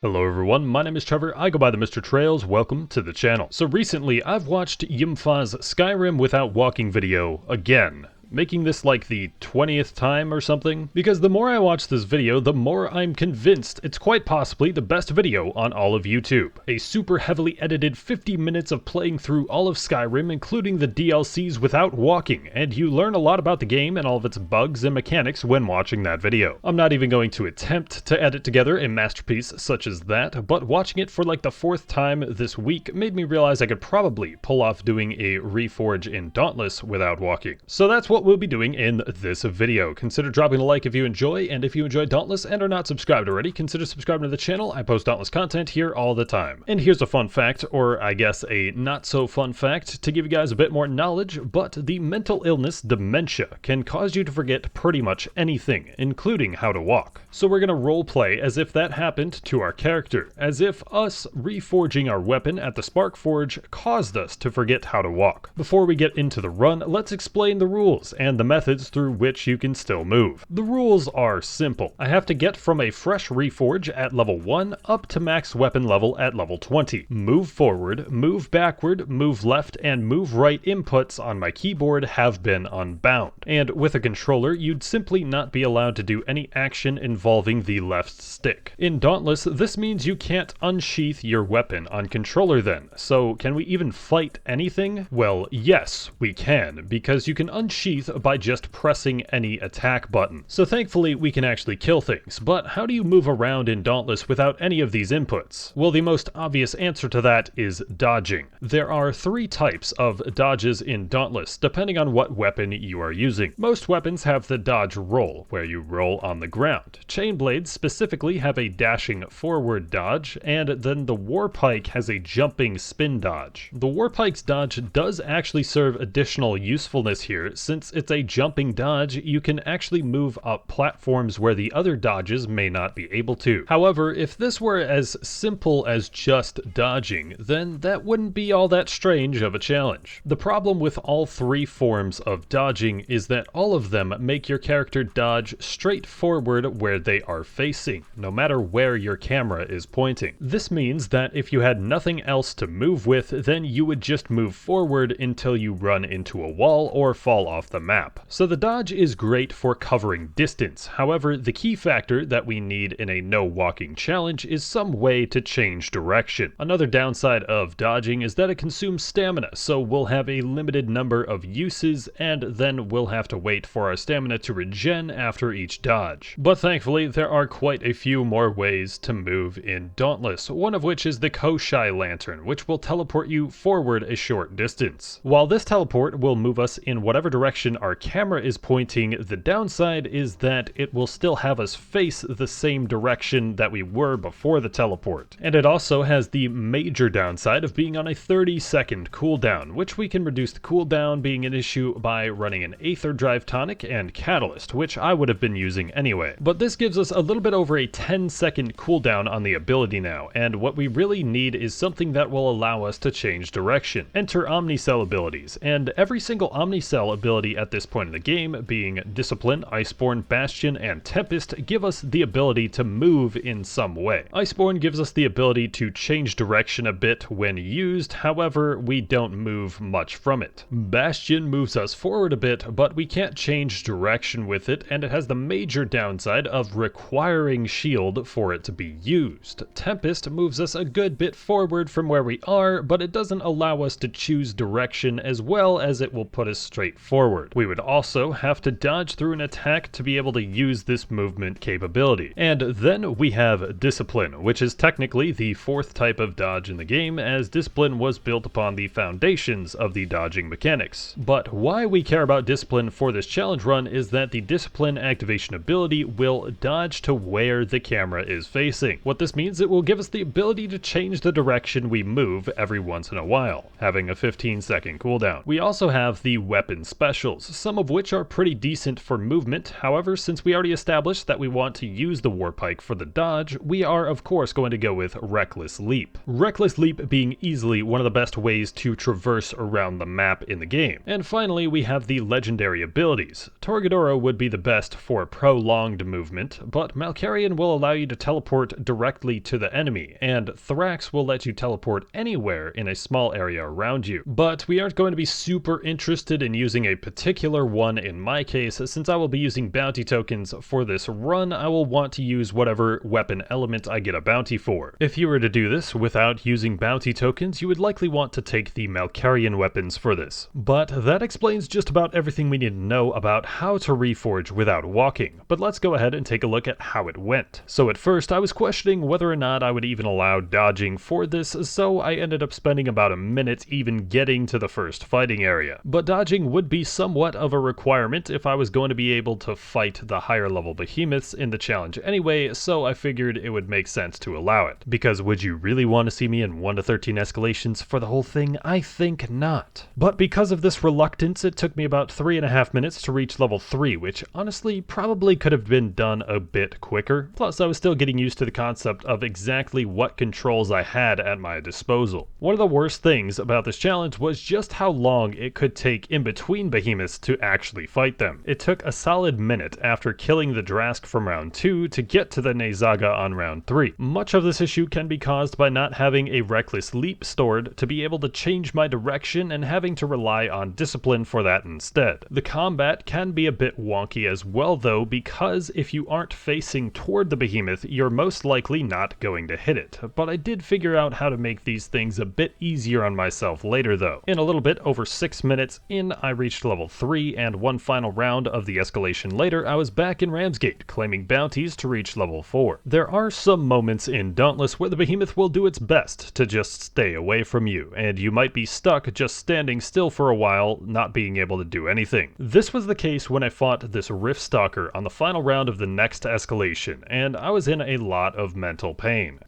Hello everyone, my name is Trevor, I go by TheMrTrails, welcome to the channel. So recently, I've watched Yimfa's Skyrim without walking video again. Making this like the 20th time or something, because the more I watch this video, the more I'm convinced it's quite possibly the best video on all of YouTube. A super heavily edited 50 minutes of playing through all of Skyrim, including the DLCs without walking, and you learn a lot about the game and all of its bugs and mechanics when watching that video. I'm not even going to attempt to edit together a masterpiece such as that, but watching it for like the 4th time this week made me realize I could probably pull off doing a Reforge in Dauntless without walking. So that's what we'll be doing in this video. Consider dropping a like if you enjoy, and if you enjoy Dauntless and are not subscribed already, consider subscribing to the channel. I post Dauntless content here all the time. And here's a fun fact, or I guess a not so fun fact, to give you guys a bit more knowledge, but the mental illness dementia can cause you to forget pretty much anything, including how to walk. So we're gonna roleplay as if that happened to our character, as if us reforging our weapon at the Spark Forge caused us to forget how to walk. Before we get into the run, let's explain the rules and the methods through which you can still move. The rules are simple. I have to get from a fresh Reforge at level 1 up to max weapon level at level 20. Move forward, move backward, move left, and move right inputs on my keyboard have been unbound. And with a controller, you'd simply not be allowed to do any action involving the left stick. In Dauntless, this means you can't unsheath your weapon on controller then. So can we even fight anything? Well, yes, we can, because you can unsheath by just pressing any attack button. So thankfully we can actually kill things, but how do you move around in Dauntless without any of these inputs? Well, the most obvious answer to that is dodging. There are 3 types of dodges in Dauntless, depending on what weapon you are using. Most weapons have the dodge roll, where you roll on the ground. Chain blades specifically have a dashing forward dodge, and then the Warpike has a jumping spin dodge. The Warpike's dodge does actually serve additional usefulness here, since it's a jumping dodge, you can actually move up platforms where the other dodges may not be able to. However, if this were as simple as just dodging, then that wouldn't be all that strange of a challenge. The problem with all 3 forms of dodging is that all of them make your character dodge straight forward where they are facing, no matter where your camera is pointing. This means that if you had nothing else to move with, then you would just move forward until you run into a wall or fall off the map. So the dodge is great for covering distance. However, the key factor that we need in a no walking challenge is some way to change direction. Another downside of dodging is that it consumes stamina, so we'll have a limited number of uses, and then we'll have to wait for our stamina to regen after each dodge. But thankfully, there are quite a few more ways to move in Dauntless, one of which is the koshai lantern, which will teleport you forward a short distance. While this teleport will move us in whatever direction our camera is pointing, the downside is that it will still have us face the same direction that we were before the teleport. And it also has the major downside of being on a 30-second cooldown, which we can reduce the cooldown being an issue by running an Aether Drive Tonic and Catalyst, which I would have been using anyway. But this gives us a little bit over a 10-second cooldown on the ability now, and what we really need is something that will allow us to change direction. Enter Omnicell abilities, and every single Omnicell ability at this point in the game, being Discipline, Iceborne, Bastion, and Tempest, give us the ability to move in some way. Iceborne gives us the ability to change direction a bit when used, however, we don't move much from it. Bastion moves us forward a bit, but we can't change direction with it, and it has the major downside of requiring shield for it to be used. Tempest moves us a good bit forward from where we are, but it doesn't allow us to choose direction as well as it will put us straight forward. We would also have to dodge through an attack to be able to use this movement capability. And then we have Discipline, which is technically the 4th type of dodge in the game, as Discipline was built upon the foundations of the dodging mechanics. But why we care about Discipline for this challenge run is that the Discipline activation ability will dodge to where the camera is facing. What this means, it will give us the ability to change the direction we move every once in a while, having a 15-second cooldown. We also have the Weapon Special, specials, some of which are pretty decent for movement. However, since we already established that we want to use the Warpike for the dodge, we are of course going to go with Reckless Leap. Reckless Leap being easily one of the best ways to traverse around the map in the game. And finally, we have the legendary abilities. Torgadora would be the best for prolonged movement, but Malkarian will allow you to teleport directly to the enemy, and Thrax will let you teleport anywhere in a small area around you. But we aren't going to be super interested in using a particular one in my case, since I will be using bounty tokens for this run. I will want to use whatever weapon element I get a bounty for. If you were to do this without using bounty tokens, you would likely want to take the Malkarian weapons for this. But that explains just about everything we need to know about how to reforge without walking. But let's go ahead and take a look at how it went. So at first I was questioning whether or not I would even allow dodging for this, so I ended up spending about a minute even getting to the first fighting area. But dodging would be somewhat of a requirement if I was going to be able to fight the higher level behemoths in the challenge anyway, so I figured it would make sense to allow it. Because would you really want to see me in 1 to 13 escalations for the whole thing? I think not. But because of this reluctance, it took me about 3.5 minutes to reach level 3, which honestly probably could have been done a bit quicker. Plus I was still getting used to the concept of exactly what controls I had at my disposal. One of the worst things about this challenge was just how long it could take in between behemoths to actually fight them. It took a solid minute after killing the Drask from round 2 to get to the Nezaga on round 3. Much of this issue can be caused by not having a Reckless Leap stored to be able to change my direction and having to rely on discipline for that instead. The combat can be a bit wonky as well though, because if you aren't facing toward the behemoth, you're most likely not going to hit it. But I did figure out how to make these things a bit easier on myself later though. In a little bit over 6 minutes in, I reached level 3, and one final round of the escalation later, I was back in Ramsgate, claiming bounties to reach level 4. There are some moments in Dauntless where the behemoth will do its best to just stay away from you, and you might be stuck just standing still for a while, not being able to do anything. This was the case when I fought this Rift Stalker on the final round of the next escalation, and I was in a lot of mental pain.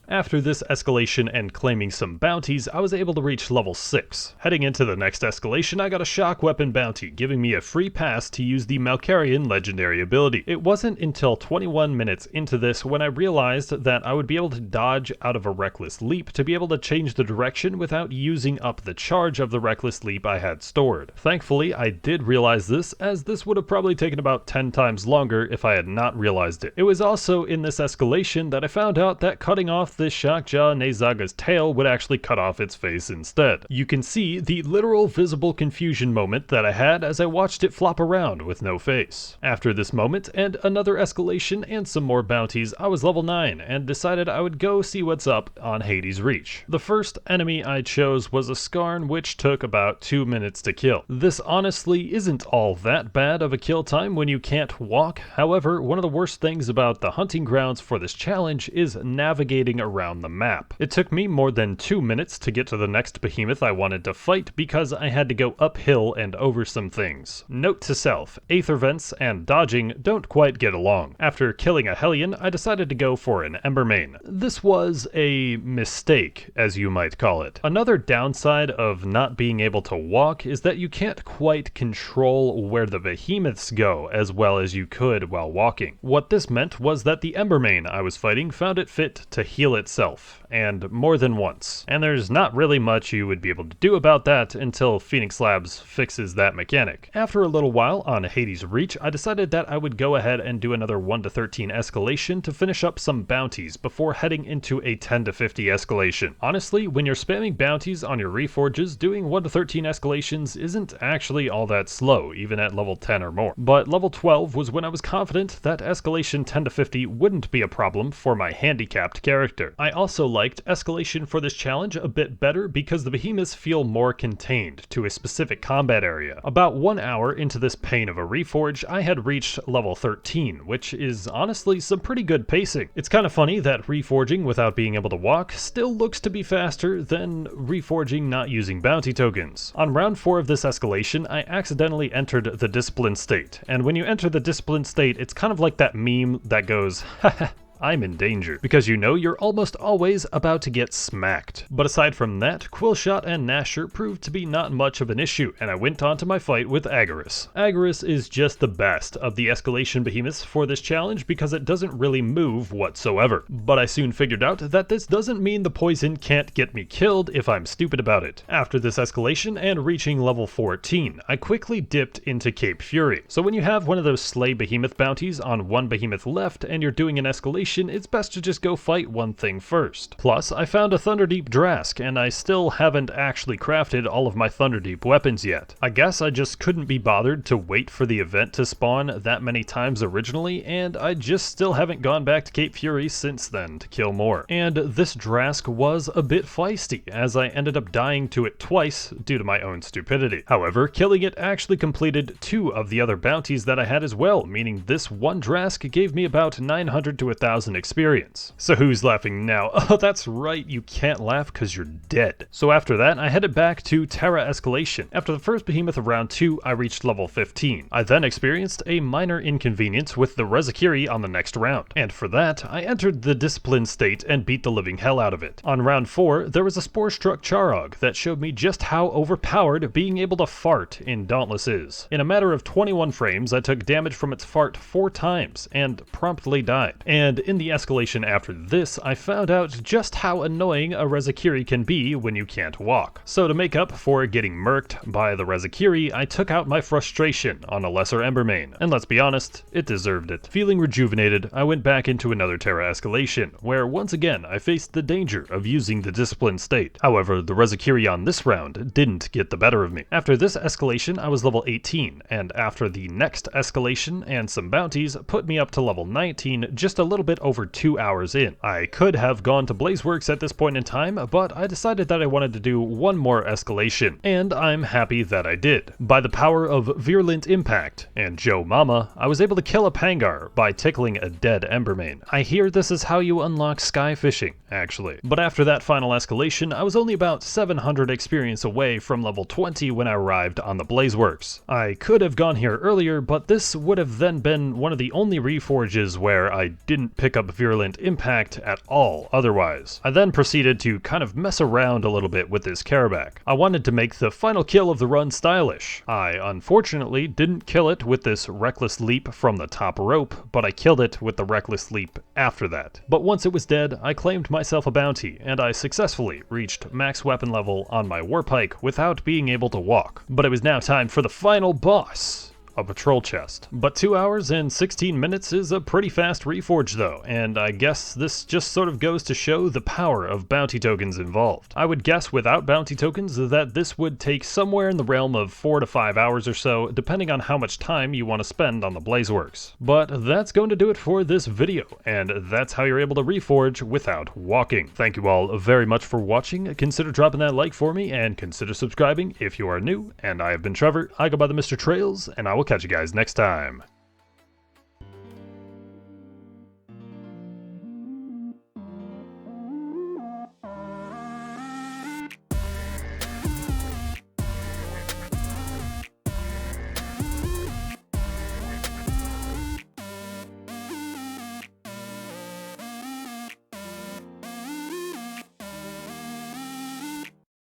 After this escalation and claiming some bounties, I was able to reach level 6. Heading into the next escalation, I got a shock weapon bounty, giving me a free pass to use the Malkarian legendary ability. It wasn't until 21 minutes into this when I realized that I would be able to dodge out of a Reckless Leap to be able to change the direction without using up the charge of the Reckless Leap I had stored. Thankfully, I did realize this, as this would have probably taken about 10 times longer if I had not realized it. It was also in this escalation that I found out that cutting off this Shockjaw Nezaga's tail would actually cut off its face instead. You can see the literal visible confusion moment that I had as I watched it flop around with no face. After this moment and another escalation and some more bounties, I was level 9 and decided I would go see what's up on Hades Reach. The first enemy I chose was a Skarn, which took about 2 minutes to kill. This honestly isn't all that bad of a kill time when you can't walk. However, one of the worst things about the hunting grounds for this challenge is navigating around the map. It took me more than 2 minutes to get to the next behemoth I wanted to fight because I had to go uphill and over some things. Note to self, Aether Vents and dodging don't quite get along. After killing a Hellion, I decided to go for an Embermane. This was a mistake, as you might call it. Another downside of not being able to walk is that you can't quite control where the behemoths go as well as you could while walking. What this meant was that the Embermane I was fighting found it fit to heal itself, and more than once. And there's not really much you would be able to do about that until Phoenix Labs fixes that mechanic. After a little while on Hades Reach, I decided that I would go ahead and do another 1 to 13 escalation to finish up some bounties before heading into a 10 to 50 escalation. Honestly, when you're spamming bounties on your reforges, doing 1 to 13 escalations isn't actually all that slow, even at level 10 or more. But level 12 was when I was confident that escalation 10 to 50 wouldn't be a problem for my handicapped character. I also liked escalation for this challenge a bit better because the behemoths feel more contained to a specific combat area. About 1 hour into this pain of a reforge, I had reached level 13, which is honestly some pretty good pacing. It's kind of funny that reforging without being able to walk still looks to be faster than reforging not using bounty tokens. On round 4 of this escalation, I accidentally entered the discipline state, and when you enter the discipline state, it's kind of like that meme that goes, haha, I'm in danger, because you know you're almost always about to get smacked. But aside from that, Quillshot and Gnasher proved to be not much of an issue, and I went on to my fight with Agorus. Agorus is just the best of the escalation behemoths for this challenge because it doesn't really move whatsoever. But I soon figured out that this doesn't mean the poison can't get me killed if I'm stupid about it. After this escalation and reaching level 14, I quickly dipped into Cape Fury. So when you have one of those slay behemoth bounties on one behemoth left and you're doing an escalation, it's best to just go fight one thing first. Plus, I found a Thunderdeep Drask, and I still haven't actually crafted all of my Thunderdeep weapons yet. I guess I just couldn't be bothered to wait for the event to spawn that many times originally, and I just still haven't gone back to Cape Fury since then to kill more. And this Drask was a bit feisty, as I ended up dying to it twice due to my own stupidity. However, killing it actually completed 2 of the other bounties that I had as well, meaning this one Drask gave me about 900 to 1000 experience. So who's laughing now? Oh, that's right, you can't laugh because you're dead. So after that, I headed back to Terra Escalation. After the first behemoth of round 2, I reached level 15. I then experienced a minor inconvenience with the Rezakiri on the next round, and for that, I entered the Discipline state and beat the living hell out of it. On round 4, there was a Spore-struck Charog that showed me just how overpowered being able to fart in Dauntless is. In a matter of 21 frames, I took damage from its fart 4 times, and promptly died. And in the escalation after this, I found out just how annoying a Rezakiri can be when you can't walk. So to make up for getting murked by the Rezakiri, I took out my frustration on a lesser Embermane, and let's be honest, it deserved it. Feeling rejuvenated, I went back into another Terra Escalation, where once again I faced the danger of using the Discipline state. However, the Rezakiri on this round didn't get the better of me. After this escalation, I was level 18, and after the next escalation and some bounties put me up to level 19 just a little bit over 2 hours in. I could have gone to Blazeworks at this point in time, but I decided that I wanted to do one more escalation, and I'm happy that I did. By the power of Virulent Impact and Joe Mama, I was able to kill a Pangar by tickling a dead Embermane. I hear this is how you unlock sky fishing, actually. But after that final escalation, I was only about 700 experience away from level 20 when I arrived on the Blazeworks. I could have gone here earlier, but this would have then been one of the only reforges where I didn't pick up Virulent Impact at all otherwise. I then proceeded to kind of mess around a little bit with this Karabak. I wanted to make the final kill of the run stylish. I unfortunately didn't kill it with this Reckless Leap from the top rope, but I killed it with the Reckless Leap after that. But once it was dead, I claimed myself a bounty, and I successfully reached max weapon level on my Warpike without being able to walk. But it was now time for the final boss, a patrol chest. But 2 hours and 16 minutes is a pretty fast reforge though, and I guess this just sort of goes to show the power of bounty tokens involved. I would guess without bounty tokens that this would take somewhere in the realm of 4 to 5 hours or so, depending on how much time you want to spend on the Blazeworks. But that's going to do it for this video, and that's how you're able to reforge without walking. Thank you all very much for watching. Consider dropping that like for me, and consider subscribing if you are new. And I have been Trevor, I go by the Mr. Trails, and I will catch you guys next time.